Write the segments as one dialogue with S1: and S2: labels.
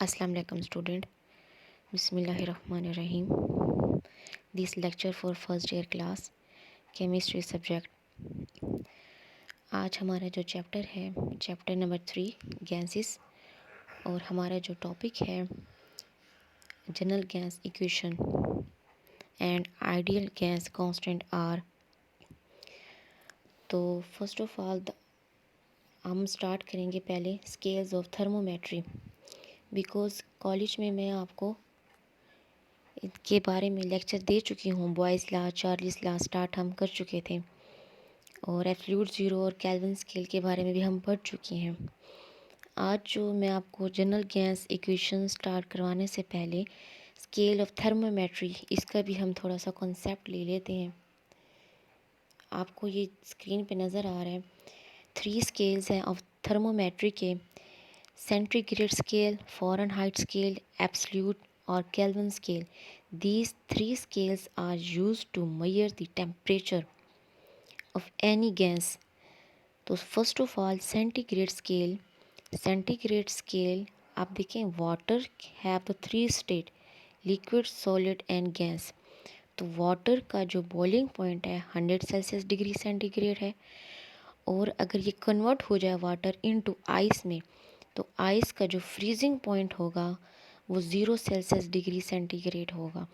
S1: Assalamu alaikum student. Bismillahirrahmanirrahim. This lecture for first year class chemistry subject. आज हमारा जो chapter है chapter number 3 gases और हमारा जो टॉपिक है general gas equation and ideal gas constant R. तो फर्स्ट ऑफ ऑल हम स्टार्ट करेंगे पहले scales of thermometry, because college में मैं आपको के बारे में लेक्चर दे चुकी हूँ। Boys law, Charlie's law start हम कर चुके थे और एब्सोल्यूट ज़ीरो और केल्विन स्केल के बारे में भी हम पढ़ चुके हैं। आज जो मैं आपको जनरल गैस इक्वेशन स्टार्ट करवाने से पहले स्केल ऑफ थर्मोमेट्री, इसका भी हम थोड़ा सा कॉन्सेप्ट ले लेते हैं। आपको ये स्क्रीन पे नज़र आ रहा है 3 स्केल्स हैं ऑफ थर्मोमेट्री के: centigrade scale, Fahrenheit scale, absolute or Kelvin scale. These 3 scales are used to measure the temperature of any gas. तो first of all centigrade scale. Centigrade scale आप देखें, water have the 3 state, liquid, solid and gas. तो water का जो boiling point है 100 Celsius degree centigrade है, और अगर ये कन्वर्ट हो जाए वाटर इनटू आइस में, तो आइस का जो फ्रीजिंग पॉइंट होगा वो 0 सेल्सियस डिग्री सेंटीग्रेड होगा।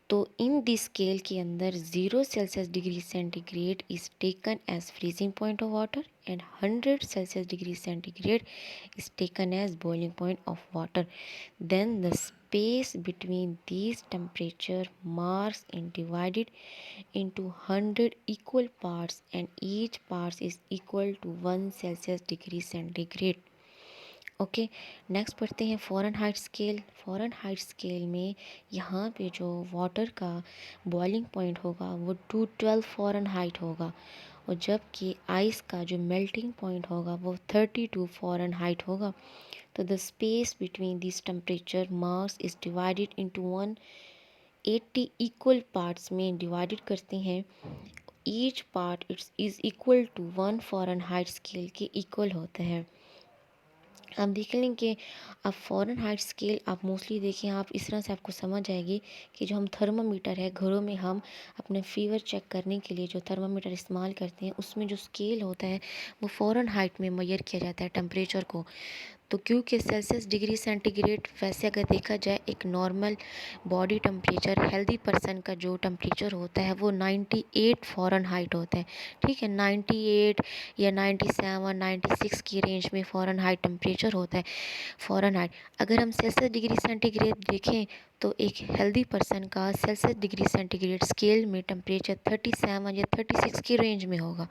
S1: तो इन दिस स्केल के अंदर 0 Celsius degree centigrade is taken as freezing point of water and 100 Celsius degree centigrade is taken as boiling point of water. Then the space between these temperature marks is divided into 100 equal parts and each part is equal to 1 Celsius degree centigrade. Okay, next पढ़ते हैं Fahrenheit scale. Fahrenheit scale में यहाँ पे जो water का boiling point होगा वो 212 Fahrenheit होगा, और जबकि आइस का जो मेल्टिंग पॉइंट होगा वो 32 फ़ारेनहाइट होगा. तो the space between this temperature mass is divided into 180 equal parts में डिवाइडेड करते हैं. Each part is equal to 1 Fahrenheit scale के इक्वल होता है. आप देख लें कि आप फ़ारेनहाइट स्केल आप मोस्टली देखें, आप इस तरह से आपको समझ आएगी कि जो हम थर्मामीटर है घरों में हम अपने फ़ीवर चेक करने के लिए जो थर्मामीटर इस्तेमाल करते हैं, उसमें जो स्केल होता है वो फ़ारेनहाइट में मेजर किया जाता है टेम्परेचर को. तो क्योंकि सेल्सियस डिग्री सेंटीग्रेड वैसे अगर देखा जाए एक normal body temperature healthy person का जो टेम्परेचर होता है वो 98 फ़ारेनहाइट होता है. ठीक है, 98 या 97 96 की रेंज में फ़ारेनहाइट टेम्परेचर होता है. फ़ारेनहाइट अगर हम सेल्सियस डिग्री सेंटीग्रेड देखें तो एक हेल्दी पर्सन का सेल्सियस डिग्री सेंटीग्रेड स्केल में टेम्परेचर 37 या 36 की रेंज में होगा.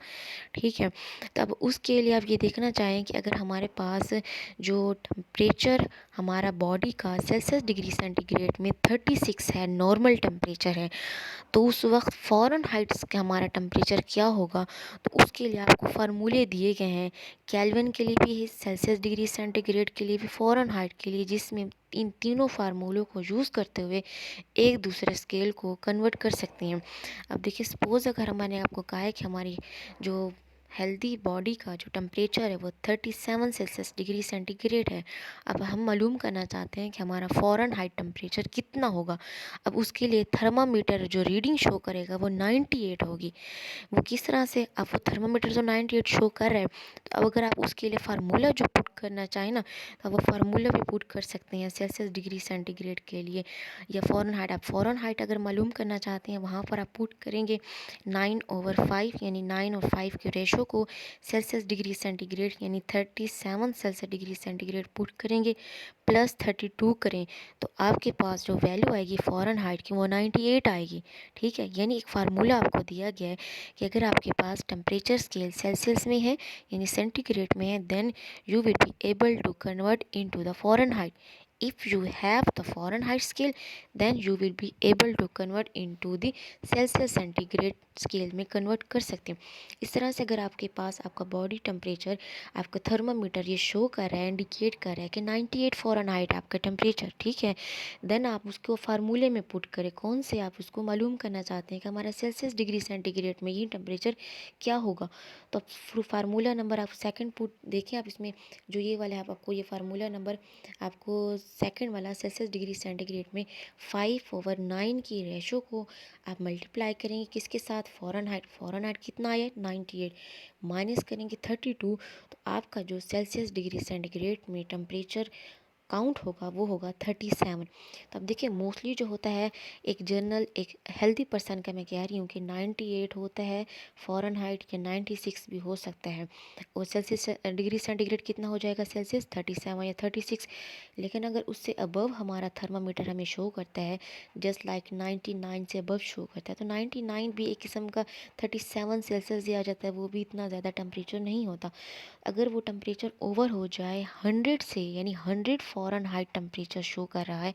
S1: ठीक है, तो अब उसके लिए आप ये देखना चाहें कि अगर हमारे पास जो टेम्परेचर हमारा बॉडी का सेल्सियस डिग्री सेंटीग्रेड में 36 है, नॉर्मल टेम्परेचर है, तो उस वक्त फ़ारेनहाइट का हमारा टेम्परेचर क्या होगा. तो उसके लिए आपको फार्मूले दिए गए हैं, केल्विन के लिए भी है, सेल्सियस डिग्री सेंटीग्रेड के लिए भी, फ़ारेनहाइट के लिए, जिसमें इन तीनों फार्मूलों को यूज़ करते हुए एक दूसरे स्केल को कन्वर्ट कर सकते हैं. अब देखिए, सपोज़ अगर मैंने आपको कहा है कि हमारी जो हेल्दी बॉडी का जो टेम्परेचर है वो 37 सेल्सियस डिग्री सेंटीग्रेड है. अब हम मालूम करना चाहते हैं कि हमारा फ़ारेनहाइट टेम्परेचर कितना होगा. अब उसके लिए थर्मामीटर जो रीडिंग शो करेगा वो 98 होगी. वो किस तरह से, अब वो थर्मामीटर जो 98 शो कर रहा है, तो अब अगर आप उसके लिए फार्मूला जो पुट करना चाहें ना, तो वो फार्मूला भी पुट कर सकते हैं सेल्सियस डिग्री सेंटीग्रेड के लिए या फ़ारेनहाइट. आप फ़ारेनहाइट अगर मालूम करना चाहते हैं, वहाँ पर आप पुट करेंगे 9/5, यानी 9 और 5 के रेशो को सेल्सियस डिग्री सेंटीग्रेड यानी 37 सेल्सियस डिग्री सेंटीग्रेड पुट करेंगे, प्लस 32 करें, तो आपके पास जो वैल्यू आएगी फ़ारेनहाइट की वो 98 आएगी. ठीक है, यानी एक फार्मूला आपको दिया गया है कि अगर आपके पास टेम्परेचर स्केल सेल्सियस में है यानी सेंटीग्रेड में है, then you will be able to convert into the Fahrenheit. if you have the Fahrenheit scale, then you will be able to convert into the Celsius centigrade scale में convert कर सकते हैं। इस तरह से अगर आपके पास आपका बॉडी टेम्परेचर, आपका थर्मामीटर ये शो कर रहा है, इंडिकेट कर रहा है कि 98 फ़ारेनहाइट आपका टेम्परेचर, ठीक है, देन आप उसको फार्मूले में पुट करें, कौन से आप उसको मालूम करना चाहते हैं कि हमारा सेल्सियस डिग्री सेंटीग्रेड में ये टेम्परेचर क्या होगा। तो फार्मूला नंबर आप सेकंड पुट देखें, आप इसमें जो ये वाला है, आपको ये फार्मूला नंबर आपको सेकंड वाला सेल्सियस डिग्री सेंटीग्रेड में 5/9 की रेशो को आप मल्टीप्लाई करेंगे किसके साथ, फ़ारेनहाइट कितना आया 98, माइनस करेंगे 32, तो आपका जो सेल्सियस डिग्री सेंटीग्रेड में टेम्परेचर काउंट होगा वो होगा 37। तो अब देखिए मोस्टली जो होता है एक जनरल एक हेल्दी पर्सन का मैं कह रही हूँ कि 98 होता है फ़ारेनहाइट या 96 भी हो सकता है, और सेल्सियस डिग्री सेंटीग्रेड कितना हो जाएगा सेल्सियस 37 या 36। लेकिन अगर उससे अबव हमारा थर्मामीटर हमें शो करता है जस्ट लाइक 99 से अबव शो करता है, तो 99 भी एक किस्म का 37 सेल्सियस ही आ जाता है, वो भी इतना ज़्यादा टेम्परेचर नहीं होता। अगर वो टेम्परेचर ओवर हो जाए 100 से, यानी 100 फ़ारेनहाइट टेम्परेचर शो कर रहा है,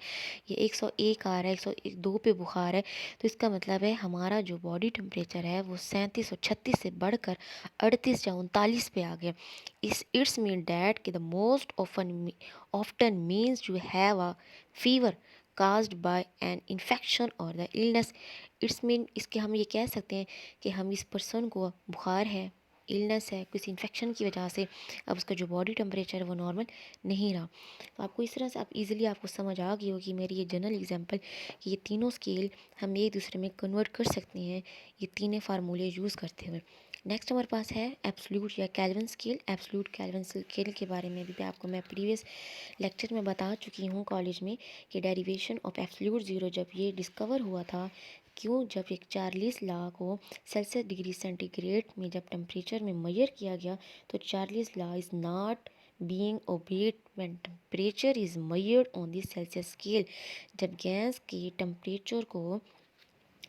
S1: ये 101 आ रहा है, 102 पे बुखार है, तो इसका मतलब है हमारा जो बॉडी टेम्परेचर है वो 37 और 36 से बढ़कर 38 या 39 पे आ गया। इट्स मीन डैट कि the most often means you have a fever caused by an infection or the illness। It's mean इसके हम ये कह सकते हैं कि हम इस पर्सन को बुखार है, इलनेस है, किसी इन्फेक्शन की वजह से अब उसका जो बॉडी टेम्परेचर है वो नॉर्मल नहीं रहा। तो आपको इस तरह से आप इजीली आपको समझ आ गई होगी मेरी ये जनरल एग्जांपल कि ये तीनों स्केल हम एक दूसरे में कन्वर्ट कर सकते हैं ये तीनों फार्मूले यूज़ करते हुए। नेक्स्ट हमारे पास है एब्सोल्यूट या Kelvin scale. Absolute kelvin scale के बारे में भी आपको मैं प्रीवियस लेक्चर में बता चुकी हूँ कॉलेज में कि डेरिवेशन ऑफ एब्सोल्यूट ज़ीरो जब ये डिस्कवर हुआ था, क्यों, जब एक 40 ला को सेल्सियस डिग्री सेंटीग्रेड में जब टेम्परेचर में मेजर किया गया तो 40 law is not being obeyed when temperature is measured on the Celsius scale. जब गैस के टेम्परेचर को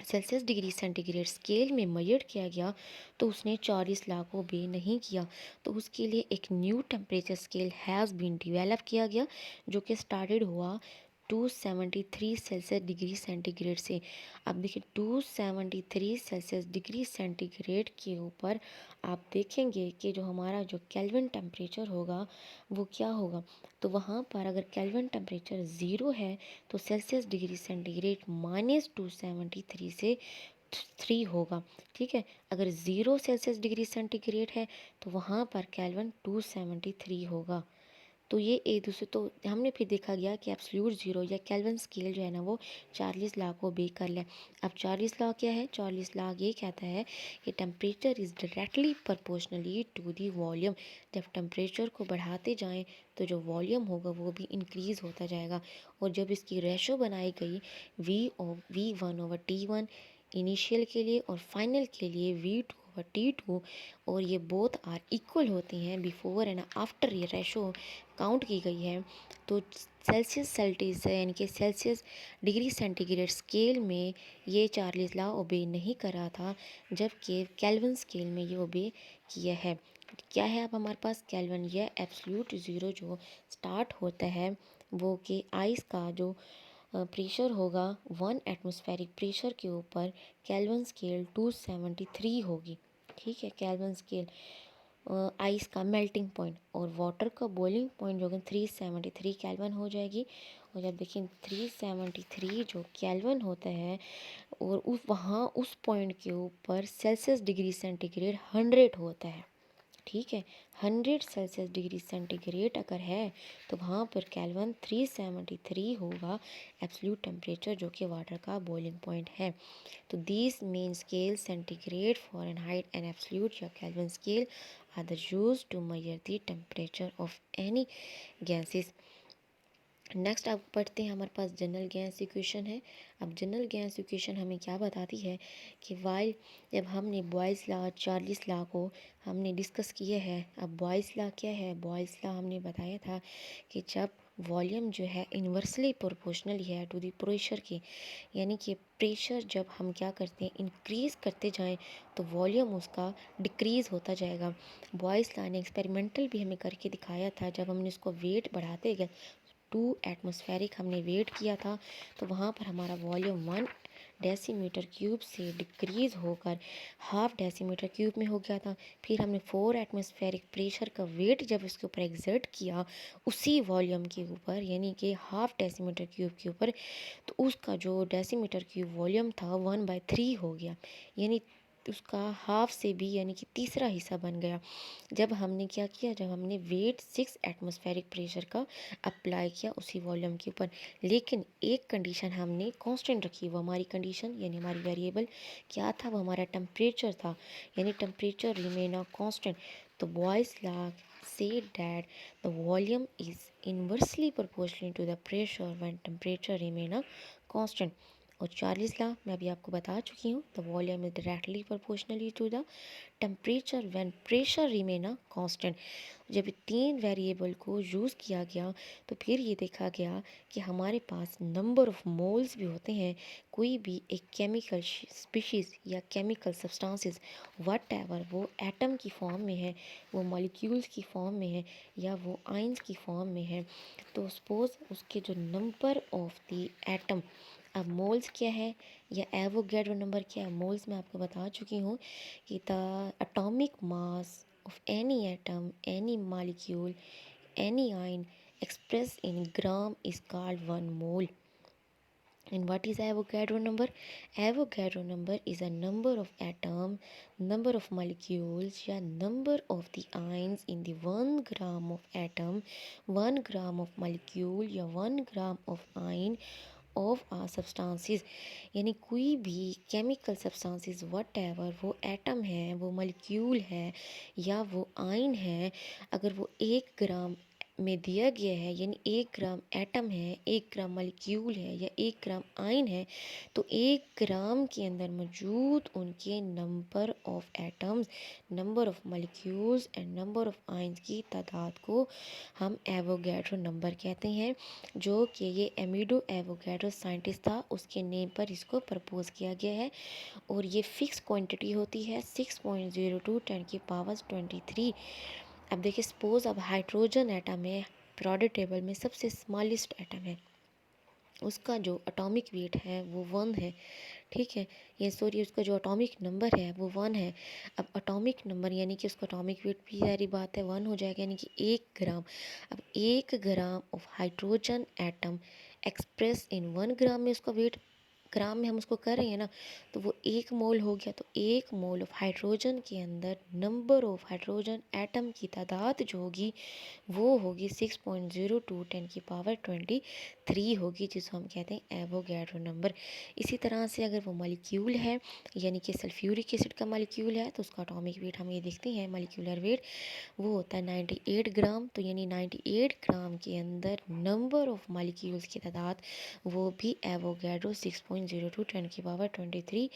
S1: सेल्सियस डिग्री सेंटीग्रेड स्केल में मेजर किया गया तो उसने 40 लाख को बे नहीं किया, तो उसके लिए एक new temperature scale has been develop किया गया जो कि स्टार्टेड हुआ 273 सेल्सियस डिग्री सेंटीग्रेड से। अब देखिए 273 सेल्सियस डिग्री सेंटीग्रेड के ऊपर आप देखेंगे कि जो हमारा जो केल्विन टेम्परेचर होगा वो क्या होगा, तो वहाँ पर अगर केल्विन टेम्परेचर ज़ीरो है तो सेल्सियस डिग्री सेंटीग्रेड -273 से 3 होगा, ठीक है। अगर ज़ीरो सेल्सियस डिग्री सेंटीग्रेड है तो वहाँ पर केल्विन 273 होगा। तो ये एक दूसरे, तो हमने फिर देखा गया कि एब्सोल्यूट ज़ीरो या केल्विन स्केल जो है ना वो 40 लाख को बेक कर लिया। अब 40 लाख क्या है, 40 लाख ये कहता है कि temperature is directly proportionally to the volume. जब टेम्परेचर को बढ़ाते जाएं तो जो वॉल्यूम होगा वो भी इंक्रीज़ होता जाएगा, और जब इसकी रेशो बनाई गई V1/T1 इनिशियल के लिए और फाइनल के लिए V2/T2, और ये बोथ आर इक्वल होती हैं बिफोर एंड आफ्टर ये रेशो काउंट की गई है, तो सेल्सियस सेल्टिस यानी कि सेल्सियस डिग्री सेंटीग्रेड स्केल में ये 40 ला ओबे नहीं करा था, जबकि केल्विन स्केल में ये ओबे किया है। क्या है अब हमारे पास केल्विन, यह एब्सोल्यूट ज़ीरो जो स्टार्ट होता है वो कि आइस का जो प्रेशर होगा 1 एटमॉस्फेरिक प्रेशर के ऊपर केल्विन स्केल 273 होगी, ठीक है। केल्विन स्केल आइस का मेल्टिंग पॉइंट और वाटर का बॉइलिंग पॉइंट जो कि 373 केल्विन हो जाएगी। और जब देखें 373 जो केल्विन होता है और उस पॉइंट के ऊपर सेल्सियस डिग्री सेंटीग्रेड 100 होता है, ठीक है। 100 सेल्सियस डिग्री सेंटीग्रेड अगर है तो वहाँ पर केल्विन 373 होगा एब्सोल्यूट टेम्परेचर जो कि वाटर का बॉइलिंग पॉइंट है। तो these main scale centigrade Fahrenheit and absolute या Kelvin scale are the used to measure the temperature of any gases. Next आप पढ़ते हैं, हमारे पास जनरल गैस इक्वेशन है। अब जनरल गैस इक्वेशन हमें क्या बताती है कि वाइल जब हमने बॉयज़ लॉ 40 लॉ को हमने डिस्कस किया है। अब बॉयज़ लॉ क्या है, बॉयज़ लॉ हमने बताया था कि जब वॉल्यूम जो है इन्वर्सली प्रोपोर्शनल है टू द प्रेशर के, यानी कि प्रेशर जब हम क्या करते हैं इंक्रीज़ करते जाएं तो वॉल्यूम उसका डिक्रीज़ होता जाएगा। बॉयज़ लॉ ने एक्सपेरिमेंटल भी हमें करके दिखाया था, जब हमने उसको वेट बढ़ाते गए 2 एटमॉस्फेरिक हमने वेट किया था, तो वहाँ पर हमारा वॉल्यूम 1 डेसीमीटर क्यूब से डिक्रीज़ होकर हाफ डेसीमीटर क्यूब में हो गया था। फिर हमने 4 एटमॉस्फेरिक प्रेशर का वेट जब इसके ऊपर एग्जर्ट किया उसी वॉल्यूम के ऊपर, यानी कि हाफ डेसीमीटर क्यूब के ऊपर, तो उसका जो डेसीमीटर क्यूब वॉल्यूम था 1/3 हो गया, यानी उसका हाफ से भी यानी कि तीसरा हिस्सा बन गया। जब हमने क्या किया, जब हमने वेट 6 एटमॉस्फेरिक प्रेशर का अप्लाई किया उसी वॉल्यूम के ऊपर, लेकिन एक कंडीशन हमने कांस्टेंट रखी। वो हमारी कंडीशन यानी हमारी वेरिएबल क्या था, वो हमारा टेम्परेचर था, यानी टेम्परेचर रिमेन अ कांस्टेंट। तो बॉयज़ लॉ से that the volume is inversely proportional to the pressure when temperature remain a constant. और चार्लीज लॉ मैं अभी आपको बता चुकी हूँ, the volume is directly proportionally to the temperature when pressure remain a constant. जब 3 variable को यूज़ किया गया तो फिर ये देखा गया कि हमारे पास नंबर ऑफ मोल्स भी होते हैं। कोई भी एक केमिकल स्पीशीज़ या केमिकल सब्सटेंसेस वट एवर, वो एटम की फॉर्म में है, वो मॉलिक्यूल्स की फॉर्म में है, या वो आइंस की फॉर्म में है, तो सपोज उसके जो नंबर ऑफ द एटम, अब मोल्स क्या है या एवोगैड्रो नंबर क्या है, मोल्स मैं आपको बता चुकी हूँ कि the atomic mass of any atom, any molecule, any ion expressed in gram is called 1 mole. And what is Avogadro number? Avogadro number is a number of atoms, number of molecules, या number of the ions in the 1 gram of atom, 1 gram of molecule या 1 gram of ion of or substances. यानी कोई भी chemical substances whatever, वो atom है, वो molecule है, या वो आयन है, अगर वो 1 ग्राम में दिया गया है, यानी 1 ग्राम एटम है, 1 ग्राम मॉलिक्यूल है, या 1 ग्राम आयन है, तो 1 ग्राम के अंदर मौजूद उनके number of atoms, number of molecules and number of ions की तादाद को हम एवोगैड्रो नंबर कहते हैं, जो कि ये एमिडो एवोगैड्रो साइंटिस्ट था, उसके नेम पर इसको प्रपोज किया गया है। और ये फिक्स क्वांटिटी होती है 6.02 10 की पावर 23। अब देखिए, सपोज अब हाइड्रोजन एटम है, पीरियोडिक टेबल में सबसे स्मॉलेस्ट एटम है, उसका जो एटॉमिक वेट है वो 1 है, ठीक है, ये सॉरी उसका जो एटॉमिक नंबर है वो 1 है। अब एटॉमिक नंबर यानी कि उसका एटॉमिक वेट भी सारी बात है 1 हो जाएगा, यानी कि 1 ग्राम। अब 1 gram of hydrogen atom express in 1 ग्राम में उसका वेट ग्राम में हम उसको कर रहे हैं ना, तो वो 1 मोल हो गया। तो 1 मोल ऑफ हाइड्रोजन के अंदर नंबर ऑफ हाइड्रोजन एटम की तादाद जो होगी वो होगी 6.02 10 की पावर 23 होगी, जिसको हम कहते हैं एवोगैड्रो नंबर। इसी तरह से अगर वो मॉलिक्यूल है, यानी कि सल्फ्यूरिक एसिड का मॉलिक्यूल है, तो उसका एटॉमिक वेट हम ये देखते हैं, मॉलिक्यूलर वेट वो होता है 98 ग्राम। तो यानी 98 ग्राम के अंदर नंबर ऑफ मॉलिक्यूल्स की तादाद वो भी एवोगैड्रो 6.02 10 की पावर 23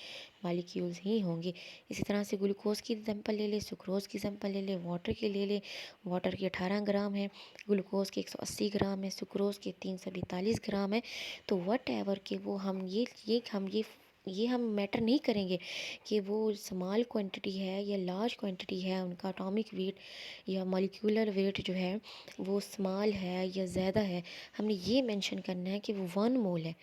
S1: मॉलिक्यूल्स ही होंगे। इसी तरह से ग्लूकोज की सैंपल ले ले, सुक्रोज की सैंपल ले ले, वाटर के ले ले, वाटर के 18 ग्राम है, ग्लूकोज के 180 ग्राम है, सुक्रोज के 342 ग्राम है। तो वट एवर के वो हम ये हम मैटर नहीं करेंगे कि वो स्मॉल क्वांटिटी है या लार्ज क्वांटिटी है, उनका एटॉमिक वेट या मॉलिक्यूलर वेट जो है वो स्मॉल है या ज़्यादा है। हमने ये मेंशन करना है कि वो 1 मोल है।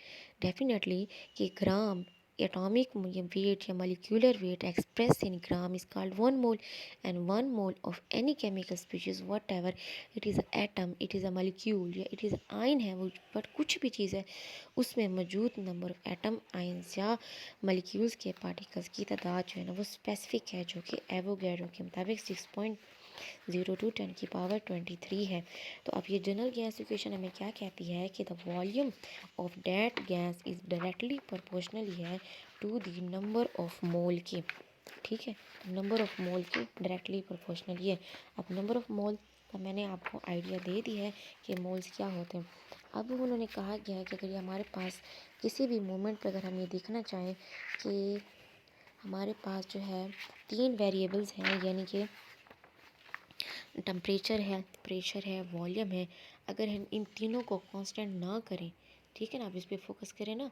S1: डेफिनेटली कि ग्राम atomic weight या molecular weight expressed in gram is called 1 mole, and 1 mole of any chemical species whatever it is an atom, it is a molecule या it is an ion है वो, बट कुछ भी चीज़ है उसमें मौजूद नंबर ऑफ एटम, आइंस या molecules के पार्टिकल्स की तादाद जो है ना वो स्पेसिफिक है, जो कि एवोगैड्रो के मुताबिक 6.02 10 की पावर 23 है। तो अब ये जनरल गैस इक्वेशन हमें क्या कहती है कि the volume of that gas is directly proportionally है to the number of mole के, ठीक है, नंबर ऑफ मोल के डायरेक्टली प्रोपोर्शनली है। अब नंबर ऑफ मोल का मैंने आपको आइडिया दे दी है कि मोल्स क्या होते हैं। अब उन्होंने कहा गया है कि अगर ये हमारे पास किसी भी मोमेंट पर अगर हम ये देखना चाहें कि हमारे पास जो है 3 वेरिएबल्स हैं, यानी कि टेम्परेचर है, प्रेशर है, वॉल्यूम है, अगर हम इन तीनों को कांस्टेंट ना करें, ठीक है ना, आप इस पर फोकस करें ना,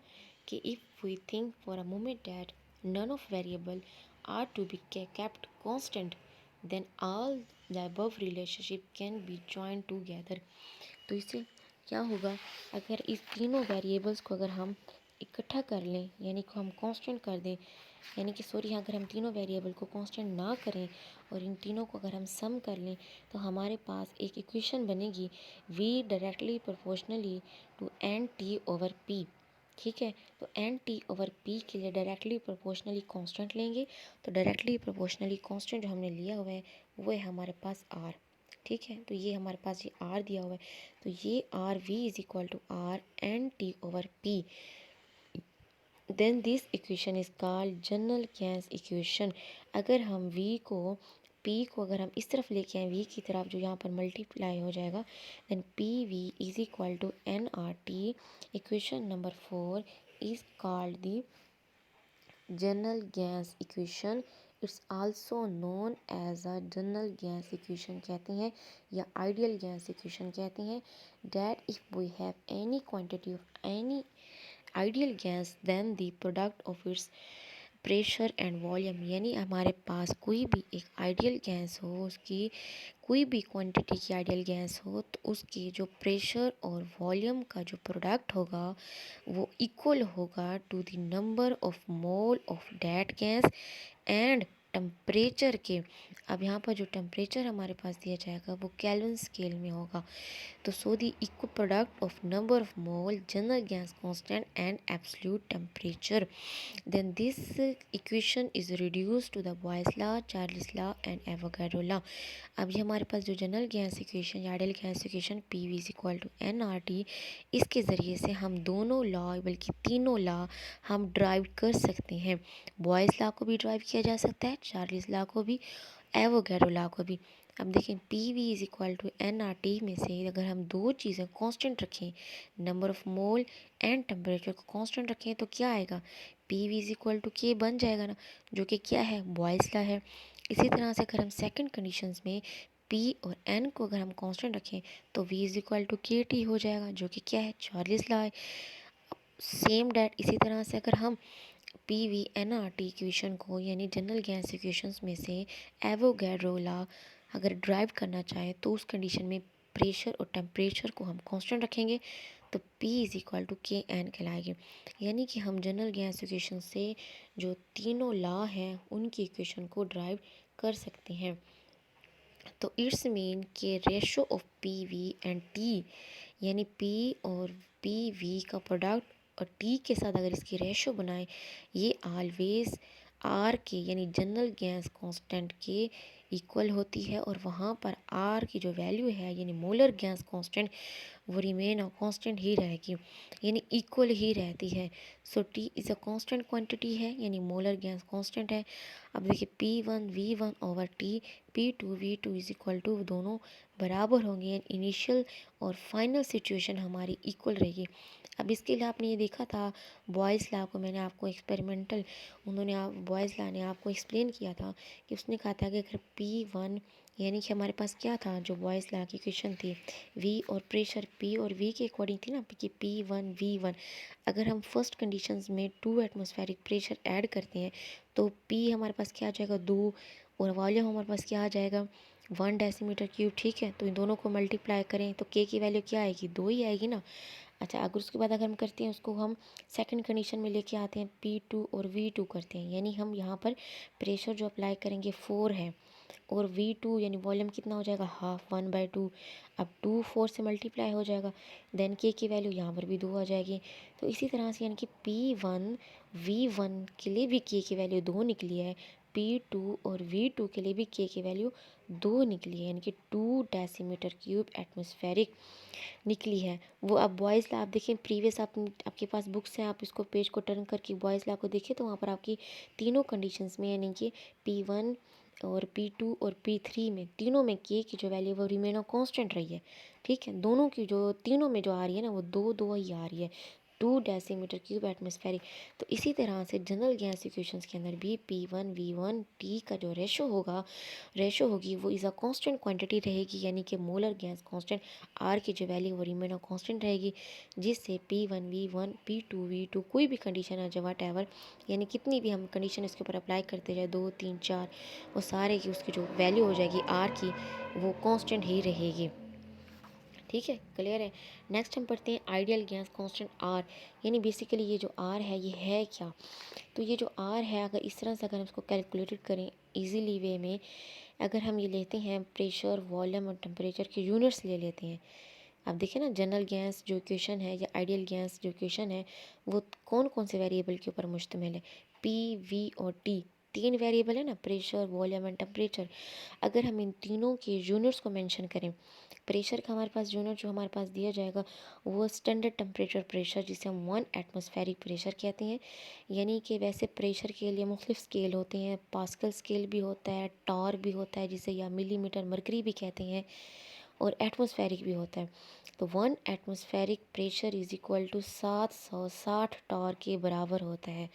S1: कि if we think for a moment that none of variable are to be kept constant, then all the above relationship can be joined together। तो इससे क्या होगा, अगर इस तीनों वेरिएबल्स को अगर हम इकट्ठा कर लें, यानी कि हम कांस्टेंट कर दें, यानी कि सॉरी अगर हम तीनों वेरिएबल को कांस्टेंट ना करें और इन तीनों को अगर हम सम कर लें, तो हमारे पास एक इक्वेशन बनेगी v directly proportionally to N T over P. ठीक है, तो एन टी ओवर पी के लिए डायरेक्टली प्रोपोर्शनली कांस्टेंट लेंगे। तो डायरेक्टली प्रोपोर्शनली कांस्टेंट जो हमने लिया हुआ है वो है हमारे पास आर। ठीक है, तो ये हमारे पास ये आर दिया हुआ है, तो ये are V is equal to R N T over P. Then this equation is called general gas equation. अगर हम v को p को अगर हम इस तरफ लेके आए v की तरफ, जो यहाँ पर मल्टीप्लाई हो जाएगा, then P V is equal to N R T. Equation number 4 is called the general gas equation. It's also known as a general gas equation कहते हैं या आइडियल गैस इक्वेशन कहते हैं। That if we have any quantity of any ideal gas then the product of its pressure and volume, यानी हमारे पास कोई भी एक आइडियल गैस हो, उसकी कोई भी क्वांटिटी की आइडियल गैस हो, तो उसकी जो प्रेशर और वॉल्यूम का जो प्रोडक्ट होगा वो इक्वल होगा to the number of mole of that gas and temperature के। अब यहाँ पर जो टेम्परेचर हमारे पास दिया जाएगा वो केल्विन स्केल में होगा। तो so the equal product of number of mole, general gas constant and absolute temperature, then this equation is reduced to the Boyle's law, Charles law and Avogadro law। अब ये हमारे पास जो जनरल गैस इक्वेशन या ideal gas equation P V is equal to N R T, इसके ज़रिए से हम दोनों लॉ बल्कि तीनों लॉ हम ड्राइव कर सकते हैं। बॉयज़ लॉ को भी ड्राइव किया जा सकता है, चार्लिस लॉ को भी, एवोगैड्रो लॉ को भी। अब देखें P V is equal to N R T में से अगर हम दो चीज़ें कांस्टेंट रखें, number of mole and temperature को कांस्टेंट रखें, तो क्या आएगा, P V is equal to K बन जाएगा ना, जो कि क्या है, बॉयज़ लॉ है। इसी तरह से अगर हम सेकंड कंडीशंस में पी और एन को अगर हम कांस्टेंट रखें तो V is equal to K T हो जाएगा, जो कि क्या है, चार्लिस लॉ है। सेम डैट इसी तरह से अगर हम P V N R T equation को यानी जनरल गैस इक्वेशंस में से एवोगैड्रो लॉ अगर ड्राइव करना चाहें, तो उस कंडीशन में प्रेशर और टेम्परेचर को हम कांस्टेंट रखेंगे, तो P इज इक्वल टू के एन कहलाएगी। यानी कि हम जनरल गैस इक्वेशन से जो तीनों लॉ हैं उनकी इक्वेशन को ड्राइव कर सकते हैं। तो इट्स मीन के ratio of P V and T, यानी पी और पी वी का प्रोडक्ट और टी के साथ अगर इसकी रेशो बनाएं, ये ऑलवेज आर के यानी जनरल गैस कांस्टेंट के इक्वल होती है, और वहाँ पर आर की जो वैल्यू है यानी मोलर गैस कांस्टेंट वो रिमेन और कांस्टेंट ही रहेगी, यानी इक्वल ही रहती है। So T is a constant quantity है, यानी मोलर गैस कांस्टेंट है। अब देखिए P1 V1 over T, P2 V2 is equal to, दोनों बराबर होंगे, यानी इनिशियल और फाइनल सिचुएशन हमारी इक्वल रहेगी। अब इसके लिए आपने ये देखा था बॉयज़ लॉ को, मैंने आपको एक्सपेरिमेंटल उन्होंने आप बॉयज़ लॉ ने आपको एक्सप्लेन किया था कि उसने कहा था कि अगर P1 यानी कि हमारे पास क्या था, जो बॉयज़ लॉ की इक्वेशन थी V और प्रेशर P और V के अकॉर्डिंग थी ना कि P1 V1, अगर हम फर्स्ट कंडीशंस में 2 एटमॉस्फेरिक प्रेशर ऐड करते हैं तो P हमारे पास क्या आ जाएगा 2, और वॉल्यूम हमारे पास क्या आ जाएगा 1 डेसीमीटर क्यूब। ठीक है, तो इन दोनों को मल्टीप्लाई करें तो K की वैल्यू क्या आएगी, 2 ही आएगी ना। अच्छा, अगर उसके बाद अगर हम करते हैं उसको हम सेकंड कंडीशन में लेके आते हैं P2 और V2 करते हैं, यानी हम यहाँ पर प्रेशर जो अप्लाई करेंगे 4 है, और V2 यानी वॉल्यूम कितना हो जाएगा, हाफ 1/2। अब 2 4 से मल्टीप्लाई हो जाएगा, देन K की वैल्यू यहाँ पर भी 2 आ जाएगी। तो इसी तरह से यानी कि P1 V1 के लिए भी K की वैल्यू 2 निकली है, P2 और V2 के लिए भी K की वैल्यू 2 निकली है, यानी कि 2 डेसीमीटर क्यूब एटमॉस्फेरिक निकली है। वो अब बॉयज़ लॉ आप देखें प्रीवियस, आपके पास बुक्स हैं, आप इसको पेज को टर्न करके बॉयज़ लॉ को देखें तो वहाँ पर आपकी तीनों कंडीशंस में यानी कि P1 और P2 और P3 में तीनों में K की जो वैल्यू वो रिमेन और कांस्टेंट रही है। ठीक है, दोनों की जो तीनों में जो आ रही है ना वो 2 2 ही आ रही है, 2 डेसीमीटर क्यूब एटमॉस्फेरिक। तो इसी तरह से जनरल गैस इक्वेशंस के अंदर भी P1 V1 T का जो रेशो होगी वो इज़ अ कांस्टेंट क्वांटिटी रहेगी, यानी कि मोलर गैस कांस्टेंट आर की जो वैल्यू वो रिमेन और कांस्टेंट रहेगी, जिससे P1 V1 P2 V2 कोई भी कंडीशन है जब वट एवर, यानी कितनी भी हम कंडीशन इसके ऊपर अप्लाई करते जाए 2 3 4, वो सारे की उसकी जो वैल्यू हो जाएगी आर की वो कांस्टेंट ही रहेगी। ठीक है, क्लियर है। नेक्स्ट हम पढ़ते हैं आइडियल गैस कांस्टेंट आर, यानी बेसिकली ये जो आर है ये है क्या। तो ये जो आर है अगर इस तरह से अगर हम इसको कैलकुलेटेड करें इजीली वे में, अगर हम ये लेते हैं प्रेशर वॉल्यूम और टेम्परेचर के यूनिट्स ले लेते हैं। अब देखिए ना, जनरल गैस जो इक्वेशन है या आइडियल गैस जो इक्वेशन है वो कौन कौन से वेरिएबल के ऊपर मुश्तमिल है, पी वी और टी, तीन वेरिएबल है ना, प्रेशर वॉल्यूम एंड टेम्परेचर। अगर हम इन तीनों के यूनिट्स को मेंशन करें, प्रेशर का हमारे पास यूनिट जो हमारे पास दिया जाएगा वो स्टैंडर्ड टेम्परेचर प्रेशर, जिसे हम 1 एटमॉस्फेरिक प्रेशर कहते हैं। यानी कि वैसे प्रेशर के लिए मुख्तलिफ स्केल होते हैं, पास्कल स्केल भी होता है, टॉर भी होता है जिसे या मिलीमीटर मरकरी भी कहते हैं, और एटमॉस्फेरिक भी होता है। तो 1 atmospheric pressure is equal to 760 torr के बराबर होता है,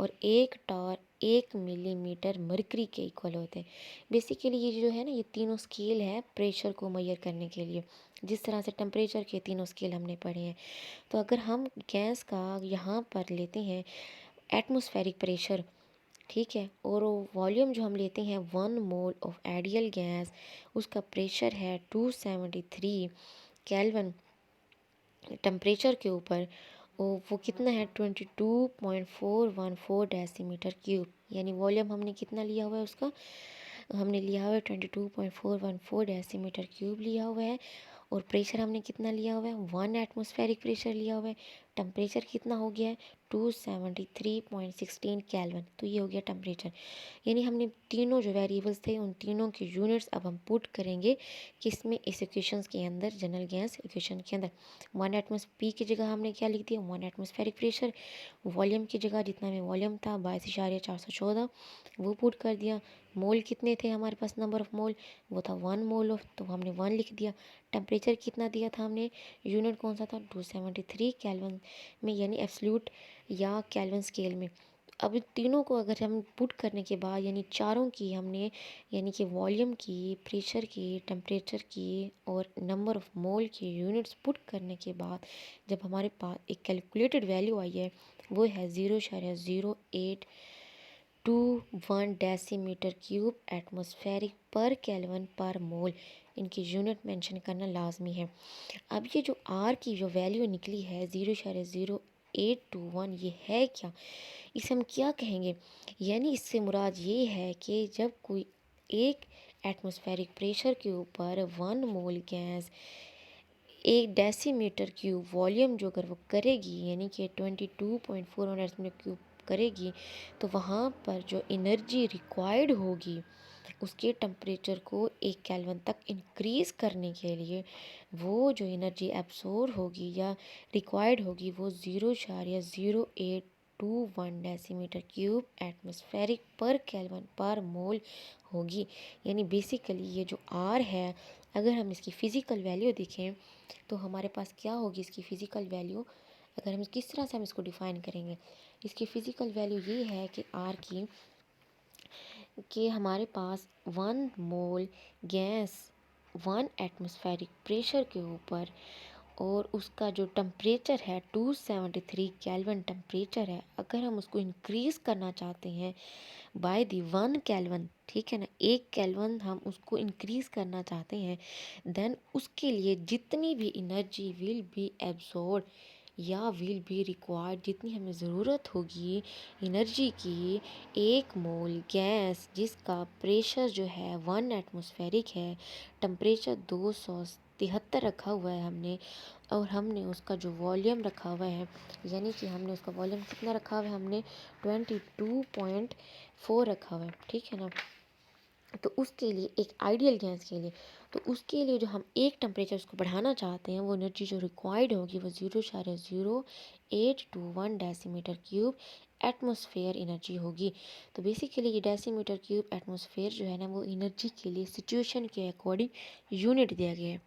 S1: और एक टॉर 1 मिलीमीटर मरकरी के इक्वल होते हैं। बेसिकली ये जो है ना, ये तीनों स्केल है प्रेशर को मेजर करने के लिए, जिस तरह से टेम्परेचर के तीनों स्केल हमने पढ़े हैं। तो अगर हम गैस का यहाँ पर लेते हैं एटमॉस्फेरिक प्रेशर, ठीक है, और वॉल्यूम जो हम लेते हैं 1 मोल ऑफ आइडियल गैस, उसका प्रेशर है 273 केल्विन टेम्परेचर के ऊपर, वो कितना है 22.414 डेसीमीटर क्यूब। यानी वॉल्यूम हमने कितना लिया हुआ है उसका, हमने लिया हुआ है 22.414 डेसीमीटर क्यूब लिया हुआ है, और प्रेशर हमने कितना लिया हुआ है 1 एटमॉस्फेरिक प्रेशर लिया हुआ है। टेम्परेचर कितना हो गया है 273.16 केल्विन। तो ये हो गया टेम्परेचर। यानी हमने तीनों जो वेरिएबल्स थे उन तीनों के यूनिट्स अब हम पुट करेंगे किसमें, इस इक्वेशंस के अंदर, जनरल गैस इक्वेशन के अंदर। 1 एटमॉस्फेरिक पी की जगह हमने क्या लिख दिया 1 एटमॉस्फेरिक प्रेशर, वॉल्यूम की जगह जितना में वॉल्यूम था 22.414 वो पुट कर दिया। मोल कितने थे हमारे पास, नंबर ऑफ मोल वो था 1 मोल ऑफ, तो हमने 1 लिख दिया। टेम्परेचर कितना दिया था हमने, यूनिट कौन सा था 273 केल्विन में, यानी एब्सोल्यूट या केल्विन स्केल में। अब इन तीनों को अगर हम पुट करने के बाद, यानी चारों की हमने, यानी कि वॉल्यूम की, प्रेशर की, टेम्परेचर की और नंबर ऑफ मोल की यूनिट्स पुट करने के बाद जब हमारे पास एक कैलकुलेटेड वैल्यू आई है वो है 0.0821 डेसीमीटर क्यूब एटमॉस्फेरिक पर केल्विन पर मोल, इनकी यूनिट मेंशन करना लाजमी है। अब ये जो आर की जो वैल्यू निकली है 0.0821, ये है क्या, इसे हम क्या कहेंगे। यानी इससे मुराद ये है कि जब कोई एक एटमॉस्फेरिक प्रेशर के ऊपर 1 मोल गैस 1 डेसीमीटर क्यूब वॉल्यूम जो अगर वो करेगी, यानी कि 22.4 डेसीमीटर क्यूब करेगी, तो वहाँ पर जो एनर्जी रिक्वायर्ड होगी उसके टेम्परेचर को 1 केल्विन तक इंक्रीज़ करने के लिए, वो जो एनर्जी एब्सॉर्ब होगी या रिक्वायर्ड होगी वो 0.0821 डेसीमीटर क्यूब एटमॉस्फेरिक पर केल्विन पर मोल होगी। यानी बेसिकली ये जो आर है, अगर हम इसकी फ़िज़िकल वैल्यू देखें तो हमारे पास क्या होगी इसकी फ़िज़िकल वैल्यू। अगर हम किस तरह से हम इसको डिफ़ाइन करेंगे, इसकी फ़िज़िकल वैल्यू ये है कि आर की, कि हमारे पास 1 मोल गैस 1 एटमॉस्फेरिक प्रेशर के ऊपर, और उसका जो टेम्परेचर है 273 केल्विन टेम्परेचर है, अगर हम उसको इंक्रीज़ करना चाहते हैं बाय दी 1 केल्विन, ठीक है ना, 1 केल्विन हम उसको इंक्रीज़ करना चाहते हैं, देन उसके लिए जितनी भी एनर्जी विल बी एब्जॉर्ब या विल बी रिक्वायर्ड, जितनी हमें ज़रूरत होगी एनर्जी की, 1 मोल गैस जिसका प्रेशर जो है 1 एटमॉस्फेरिक है, टेम्परेचर 273 रखा हुआ है हमने, और हमने उसका जो वॉल्यूम रखा हुआ है, यानी कि हमने उसका वॉल्यूम कितना रखा हुआ है, हमने 22.4 रखा हुआ है, ठीक है ना। तो उसके लिए एक आइडियल गैस के लिए, तो उसके लिए जो हम एक टेम्परेचर उसको बढ़ाना चाहते हैं, वो एनर्जी जो रिक्वायर्ड होगी वो 0.0821 डेसीमीटर क्यूब एटमॉस्फेयर एनर्जी होगी। तो बेसिकली ये डेसीमीटर क्यूब एटमॉस्फेयर जो है ना, वो एनर्जी के लिए सिचुएशन के अकॉर्डिंग यूनिट दिया गया है,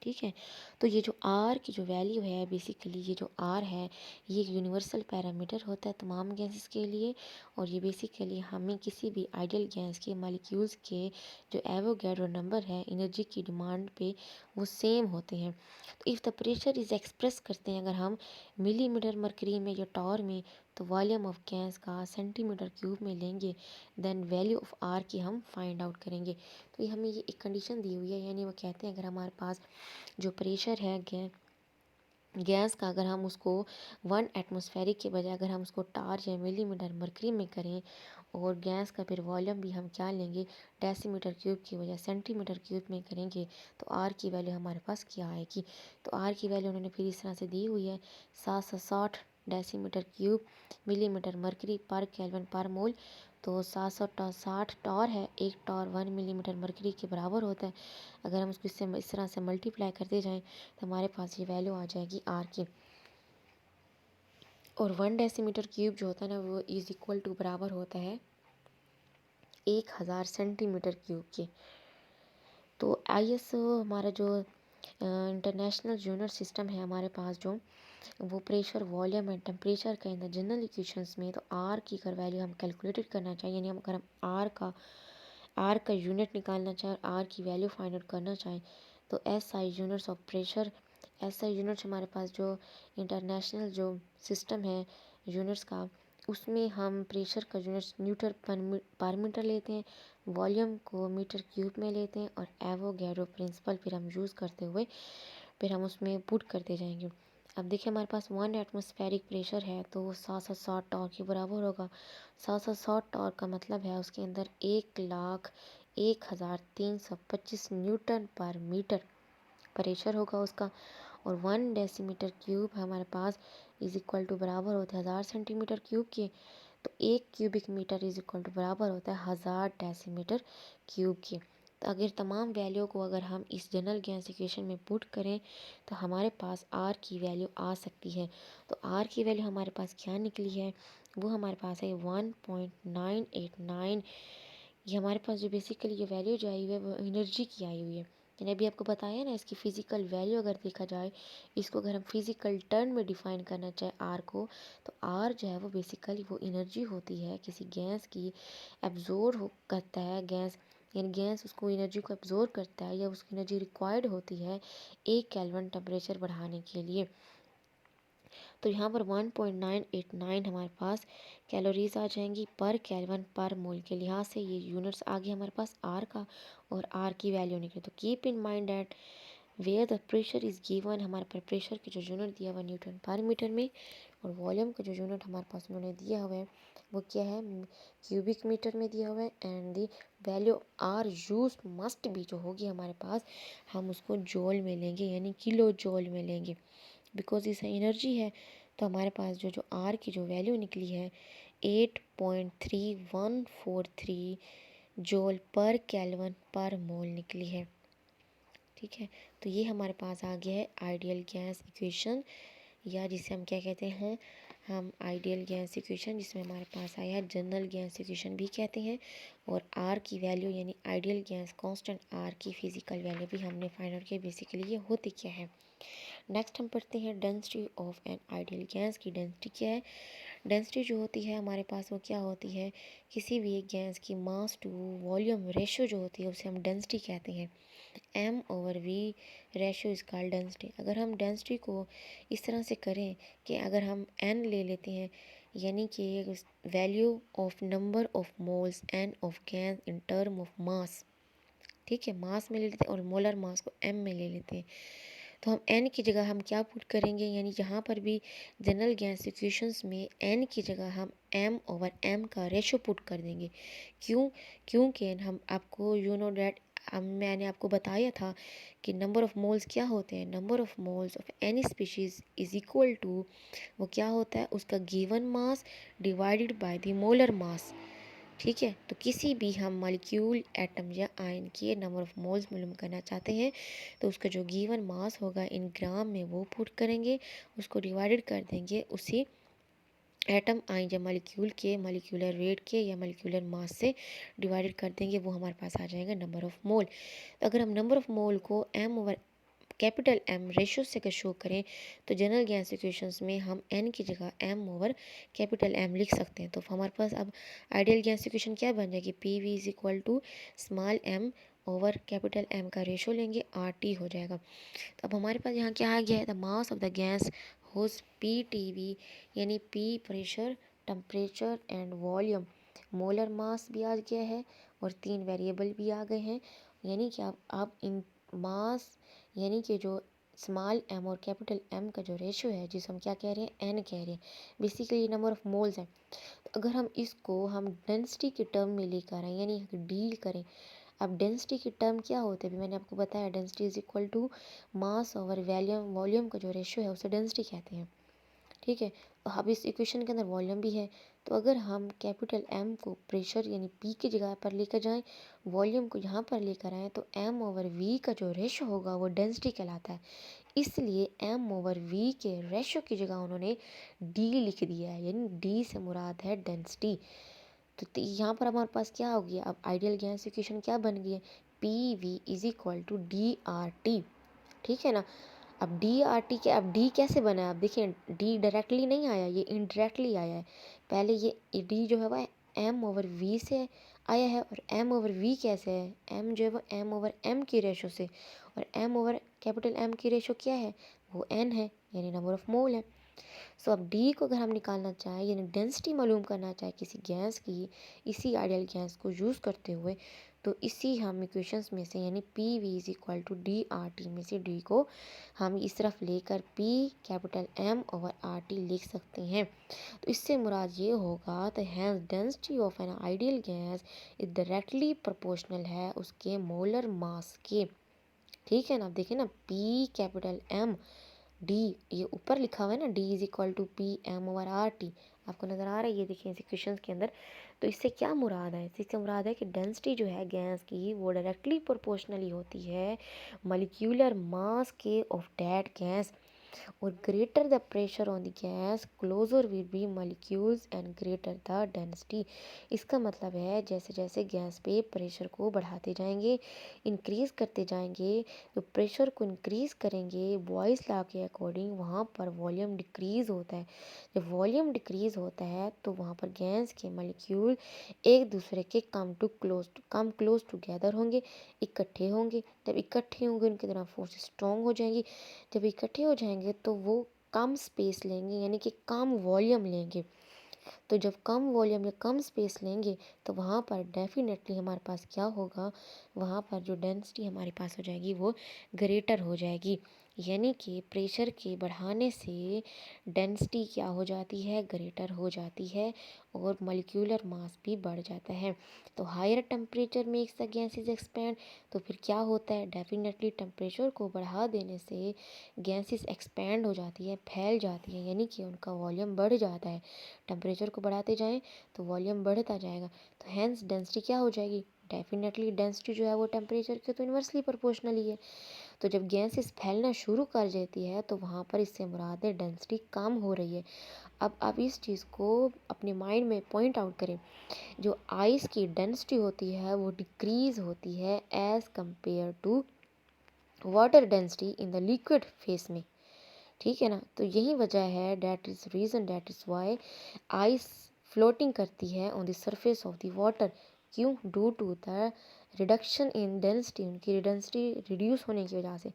S1: ठीक है। तो ये जो आर की जो वैल्यू है, बेसिकली ये जो आर है ये एक यूनिवर्सल पैरामीटर होता है तमाम गैसेस के लिए, और ये बेसिकली हमें किसी भी आइडियल गैस के मालिक्यूल्स के जो एवोगैड्रो नंबर है एनर्जी की डिमांड पे वो सेम होते हैं। तो if the pressure is express करते हैं अगर हम मिलीमीटर मरकरी में या टॉर में, तो वॉल्यूम ऑफ गैस का सेंटीमीटर क्यूब में लेंगे, देन वैल्यू ऑफ आर की हम फाइंड आउट करेंगे। तो ये हमें ये एक कंडीशन दी हुई है, यानी वो कहते हैं अगर हमारे पास जो प्रेशर प्रेशर है गैस का, अगर हम उसको 1 एटमॉस्फेरिक के बजाय अगर हम उसको टार या मिलीमीटर मरकरी में करें, और गैस का फिर वॉल्यूम भी हम क्या लेंगे, डेसीमीटर क्यूब की बजाय सेंटीमीटर क्यूब में करेंगे, तो आर की वैल्यू हमारे पास क्या आएगी। तो आर की वैल्यू उन्होंने फिर इस तरह से दी हुई है 760 डेसीमीटर क्यूब मिलीमीटर मरकरी पर केल्विन पर मोल। तो 760 टॉर है, एक टॉर 1 मिलीमीटर मरकरी के बराबर होता है। अगर हम उसको इससे इस तरह से मल्टीप्लाई करते जाएं तो हमारे पास ये वैल्यू आ जाएगी आर की। और 1 डेसीमीटर क्यूब जो होता है ना, वो इज इक्वल टू बराबर होता है 1000 सेंटीमीटर क्यूब के। तो आईएसओ हमारा जो इंटरनेशनल यूनिट सिस्टम है हमारे पास, जो वो प्रेशर वॉल्यूम एंड टेम्परेचर के अंदर जनरल इक्वेशंस में, तो आर की अगर वैल्यू हम कैलकुलेटेड करना चाहिए, यानी हम अगर हम आर का यूनिट निकालना चाहें और आर की वैल्यू फाइंड आउट करना चाहें, तो S I units of pressure, S I units हमारे पास जो इंटरनेशनल जो सिस्टम है यूनिट्स का, उसमें हम प्रेशर का यूनिट्स न्यूटन पर मीटर लेते हैं, वॉल्यूम को मीटर क्यूब में लेते हैं, और एवोगैड्रो प्रिंसिपल फिर हम यूज़ करते हुए फिर हम उसमें पुट करते जाएंगे। अब देखिए हमारे पास 1 एटमॉस्फेरिक प्रेशर है, तो वो 760 टॉर के बराबर होगा। 760 टॉर का मतलब है उसके अंदर 1,01,325 न्यूटन पर मीटर प्रेशर होगा उसका। और 1 डेसीमीटर क्यूब हमारे पास इज इक्वल टू बराबर होता है 1000 सेंटीमीटर क्यूब के। तो 1 cubic metre is equal to बराबर होता है 1000 डेसीमीटर क्यूब के। तो अगर तमाम वैल्यू को अगर हम इस जनरल गैस इक्वेशन में पुट करें तो हमारे पास आर की वैल्यू आ सकती है। तो आर की वैल्यू हमारे पास क्या निकली है, वो हमारे पास है 1.989। ये हमारे पास जो बेसिकली ये वैल्यू जो आई हुई है वो एनर्जी की आई हुई है। मैंने अभी आपको बताया ना, इसकी फ़िज़िकल वैल्यू अगर देखा जाए, इसको अगर हम फिज़िकल टर्म में डिफ़ाइन करना चाहे आर को, तो आर जो है वो बेसिकली वो एनर्जी होती है किसी गैस की, एब्जॉर्ब करता है गैस, यानी गैस उसको एनर्जी को एब्जॉर्ब करता है या उसकी एनर्जी रिक्वायर्ड होती है 1 केल्विन टेम्परेचर बढ़ाने के लिए। तो यहाँ पर 1.989 हमारे पास कैलोरीज आ जाएंगी पर केल्विन पर मोल के लिहाज से। ये यूनिट्स आ गए हमारे पास आर का, और आर की वैल्यू निकली। तो keep in mind that where the pressure is given, हमारे पर प्रेशर की जो यूनिट दिया हुआ न्यूटन पर मीटर में, और वॉल्यूम का जो यूनिट हमारे पास उन्होंने दिया हुआ है वो क्या है, क्यूबिक मीटर में दिया हुआ है। And the value are use must भी जो होगी हमारे पास, हम उसको जॉल में लेंगे, यानी किलो जॉल में लेंगे, बिकॉज इसे एनर्जी है। तो हमारे पास जो जो आर की जो वैल्यू निकली है 8.3143 जूल पर केल्विन पर मोल निकली है। ठीक है, तो ये हमारे पास आ गया है आइडियल गैस इक्वेशन, या जिसे हम क्या कहते हैं, हम आइडियल गैस इक्वेशन, जिसमें हमारे पास आया है जनरल गैस इक्वेशन भी कहते हैं। और आर की वैल्यू यानी आइडियल गैस कांस्टेंट आर की फिजिकल वैल्यू भी हमने फाइंड आउट किया। बेसिकली ये होती क्या है। नेक्स्ट हम पढ़ते हैं density of an ideal gas की डेंसिटी क्या है। डेंसिटी जो होती है हमारे पास वो क्या होती है, किसी भी एक गैस की मास टू वॉल्यूम रेशियो जो होती है उसे हम डेंसिटी कहते हैं। m/v ratio is called density. अगर हम डेंसिटी को इस तरह से करें कि अगर हम n ले लेते हैं, यानी कि value of number of moles n of gas in term of mass, ठीक है, मास में ले लेते हैं, और मोलर मास को m में ले लेते हैं, तो हम n की जगह हम क्या पुट करेंगे, यानी यहाँ पर भी जनरल गैस इक्वेशंस में n की जगह हम m/m का रेशो पुट कर देंगे। क्योंकि हम आपको दैट मैंने आपको बताया था कि नंबर ऑफ मोल्स क्या होते हैं, number of moles of any species is equal to, वो क्या होता है, उसका given mass divided by the molar mass. ठीक है, तो किसी भी हम मॉलिक्यूल एटम या आयन के नंबर ऑफ मोल्स मालूम करना चाहते हैं, तो उसका जो गिवन मास होगा इन ग्राम में वो पुट करेंगे, उसको डिवाइडेड कर देंगे उसी एटम आयन या मॉलिक्यूल के मॉलिक्यूलर वेट के या मॉलिक्यूलर मास से डिवाइडेड कर देंगे, वो हमारे पास आ जाएगा नंबर ऑफ मोल। तो अगर हम नंबर ऑफ मोल को कैपिटल M रेशियो से अगर शो करें, तो जनरल गैस इक्वेशंस में हम n की जगह m कैपिटल M लिख सकते हैं। तो हमारे पास अब आइडियल गैस इक्वेशन क्या बन जाएगी, PV is equal to small m capital M का रेशियो लेंगे, RT हो जाएगा। तो अब हमारे पास यहाँ क्या आ गया है, the mass of the gas whose PTV, यानी P pressure, temperature and volume, molar mass भी आ गया है, और 3 वेरिएबल भी आ गए हैं। यानी कि आप इन मास, यानी कि जो स्मॉल एम और कैपिटल एम का जो रेशो है, जिसे हम क्या कह रहे हैं, एन कह रहे हैं, बेसिकली नंबर ऑफ मोल्स है। तो अगर हम इसको हम डेंसिटी के टर्म में लेकर आए, यानी डील करें। अब डेंसिटी के टर्म क्या होते हैं, अभी मैंने आपको बताया, density is equal to mass over volume, volume का जो रेशो है उसे डेंसिटी कहते हैं। ठीक है, अब इस इक्वेशन के अंदर वॉल्यूम भी है, तो अगर हम कैपिटल एम को प्रेशर यानी पी की जगह पर लेकर जाएं, वॉल्यूम को यहाँ पर लेकर आएँ, तो एम ओवर वी का जो रेशो होगा वो डेंसिटी कहलाता है। इसलिए एम ओवर वी के रेशो की जगह उन्होंने डी लिख दिया है, यानी डी से मुराद है डेंसिटी। तो यहाँ पर हमारे पास क्या हो गया, अब आइडियल गैस इक्वेशन क्या बन गई है, P V is equal to D R T. ठीक है ना। अब डी आर टी के, अब डी कैसे बना है, अब देखिए डी डायरेक्टली नहीं आया, ये इनडायरेक्टली आया है। पहले ये डी जो है वह एम ओवर वी से आया है, और एम ओवर वी कैसे है, एम जो है वो एम ओवर एम की रेशो से, और एम ओवर कैपिटल एम की रेशो क्या है, वो एन है, यानी नंबर ऑफ मोल है। सो अब डी को अगर हम निकालना चाहें, यानी डेंसिटी मालूम करना चाहे किसी गैस की, इसी आइडियल गैस को यूज़ करते हुए, तो इसी हम इक्वेशंस में से, यानी P V is equal to D R T में से डी को हम इस तरफ लेकर P capital M over R T लिख सकते हैं। तो इससे मुराद ये होगा, तो hence density of an ideal gas is directly proportional है उसके मोलर मास के। ठीक है ना। अब देखिए ना, पी कैपिटल एम डी, ये ऊपर लिखा हुआ है ना, D is equal to P M over R T, आपको नज़र आ रहा है ये देखिए इस इक्वेशन के अंदर। तो इससे क्या मुराद है, इससे मुराद है कि डेंसिटी जो है गैस की वो डायरेक्टली प्रोपोर्शनली होती है मॉलिक्यूलर मास के ऑफ दैट गैस, और greater the pressure on the gas closer will be molecules and greater the density. इसका मतलब है जैसे जैसे गैस पे प्रेशर को बढ़ाते जाएंगे, इंक्रीज करते जाएंगे, तो प्रेशर को इंक्रीज करेंगे बॉयस लॉ के अकॉर्डिंग, वहाँ पर वॉल्यूम डिक्रीज होता है। जब वॉल्यूम डिक्रीज होता है तो वहाँ पर गैस के मॉलिक्यूल एक दूसरे के कम क्लोज टुगेदर होंगे, इकट्ठे होंगे। जब इकट्ठे होंगे उनकी तरफ फोर्स स्ट्रॉन्ग हो जाएंगी। जब इकट्ठे हो जाएंगे तो वो कम स्पेस लेंगे, यानी कि कम वॉल्यूम लेंगे। तो जब कम वॉल्यूम या कम स्पेस लेंगे तो वहाँ पर डेफिनेटली हमारे पास क्या होगा, वहाँ पर जो डेंसिटी हमारे पास हो जाएगी वो ग्रेटर हो जाएगी, यानी कि प्रेशर के बढ़ाने से डेंसिटी क्या हो जाती है, ग्रेटर हो जाती है, और मॉलिक्यूलर मास भी बढ़ जाता है। तो higher temperature makes the gases expand, तो फिर क्या होता है, डेफिनेटली टेम्परेचर को बढ़ा देने से गैसेस एक्सपैंड हो जाती है, फैल जाती है, यानी कि उनका वॉल्यूम बढ़ जाता है। टेम्परेचर को बढ़ाते जाएं तो वॉल्यूम बढ़ता जाएगा, तो हैंस डेंसिटी क्या हो जाएगी, डेफिनेटली डेंसिटी जो है वो टेम्परेचर के तो इन्वर्सली प्रोपोर्शनल ही है। तो जब गैसेस फैलना शुरू कर देती है तो वहाँ पर इससे मुराद है डेंसिटी कम हो रही है। अब आप इस चीज़ को अपने माइंड में पॉइंट आउट करें, जो आइस की डेंसिटी होती है वो डिक्रीज होती है as compare to water density in the liquid phase में। ठीक है ना। तो यही वजह है, that is reason, that is why ice floating करती है on the surface of the water. क्यों, due to the reduction in density, उनकी डेंसिटी रिड्यूस होने की वजह से।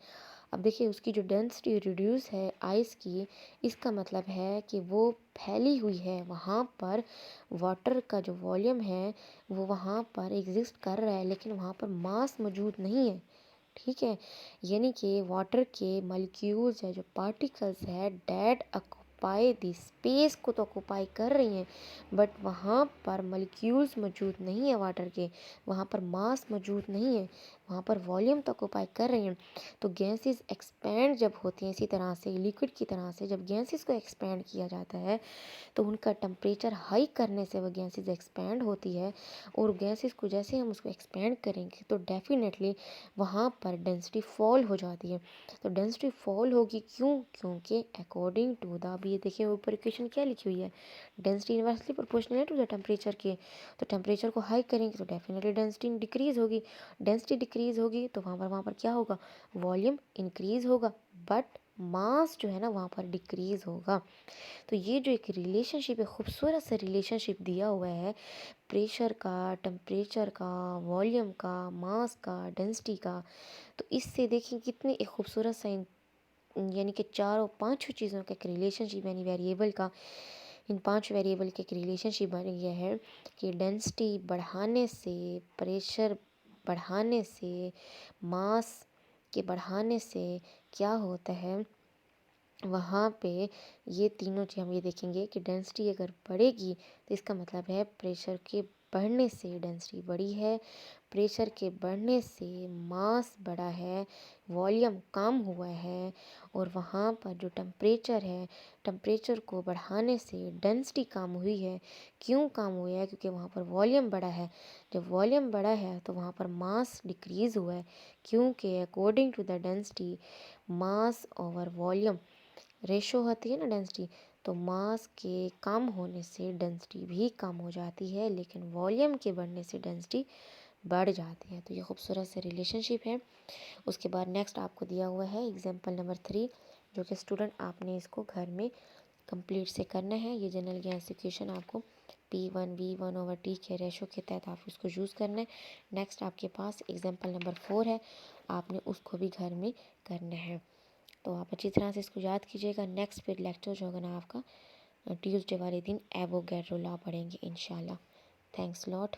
S1: अब देखिए उसकी जो डेंसिटी रिड्यूस है आइस की, इसका मतलब है कि वो फैली हुई है, वहाँ पर वाटर का जो वॉल्यूम है वो वहाँ पर एग्जिस्ट कर रहा है, लेकिन वहाँ पर मास मौजूद नहीं है। ठीक है, यानी कि वाटर के मॉलिक्यूल्स है, जो पार्टिकल्स है, डेट ऑक्यूपाई द स्पेस को तो ऑक्यूपाई कर रही हैं, बट वहाँ पर मॉलिक्यूल्स मौजूद नहीं है वाटर के, वहाँ पर मास मौजूद नहीं है, वहाँ पर वॉल्यूम तो ऑक्यूपाई कर रही हैं। तो गैसेस एक्सपैंड जब होती हैं, इसी तरह से लिक्विड की तरह से जब गैसेस को एक्सपैंड किया जाता है तो उनका टेम्परेचर हाई करने से वह गैसेस एक्सपैंड होती है, और गैसेस को जैसे हम उसको एक्सपैंड करेंगे तो डेफिनेटली वहाँ पर डेंसिटी फॉल हो जाती है। तो डेंसिटी फॉल होगी क्यों, क्योंकि अकॉर्डिंग टू द, अभी ये देखिए ऊपर इक्वेशन क्या लिखी हुई है, डेंसिटी इनवर्सली प्रोपोर्शनल है टू द टेम्परेचर के। तो टेम्परेचर को हाई करेंगे तो डेफिनेटली डेंसिटी डिक्रीज होगी, डेंसिटी डिक्रीज होगी तो वहाँ पर क्या होगा, वॉल्यूम इंक्रीज होगा, बट मास जो है ना वहाँ पर डिक्रीज होगा। तो ये जो एक रिलेशनशिप है, खूबसूरत सा रिलेशनशिप दिया हुआ है प्रेशर का, टेम्परेचर का, वॉल्यूम का, मास का, डेंसिटी का। तो इससे देखिए कितनी एक खूबसूरत सा यानी कि चारों पांचों चीज़ों का एक रिलेशनशिप, यानी वेरिएबल का, इन पांच वेरिएबल के एक रिलेशनशिप बन गया है कि डेंसिटी बढ़ाने से, प्रेशर बढ़ाने से, मास के बढ़ाने से क्या होता है वहाँ पे ये तीनों चीज़ हम ये देखेंगे कि डेंसिटी अगर बढ़ेगी तो इसका मतलब है प्रेशर के बढ़ने से डेंसिटी बढ़ी है, प्रेशर के बढ़ने से मास बढ़ा है, वॉल्यूम कम हुआ है, और वहाँ पर जो टेम्परेचर है, टेम्परेचर को बढ़ाने से डेंसिटी कम हुई है। क्यों कम हुई है? क्योंकि वहाँ पर वॉल्यूम बढ़ा है। जब वॉल्यूम बढ़ा है तो वहाँ पर मास डिक्रीज़ हुआ है, क्योंकि according to the density mass over volume ratio होती है ना डेंसिटी, तो मास के कम होने से डेंसिटी भी कम हो जाती है, लेकिन वॉल्यूम के बढ़ने से डेंसिटी बढ़ जाती है। तो ये खूबसूरत से रिलेशनशिप है। उसके बाद नेक्स्ट आपको दिया हुआ है एग्जाम्पल नंबर 3, जो कि स्टूडेंट आपने इसको घर में कंप्लीट से करना है। ये जनरल ज्ञान सिचुएशन आपको P1V1/T के रेशो के तहत आप इसको यूज़ करना है। नेक्स्ट आपके पास एग्जाम्पल नंबर 4 है, आपने उसको भी घर में करना है। तो आप अच्छी तरह से इसको याद कीजिएगा। नेक्स्ट फिर लेक्चर जो होगा ना आपका ट्यूसडे वाले दिन एवोगैड्रो लॉ पढ़ेंगे इंशाल्लाह। Thanks lot.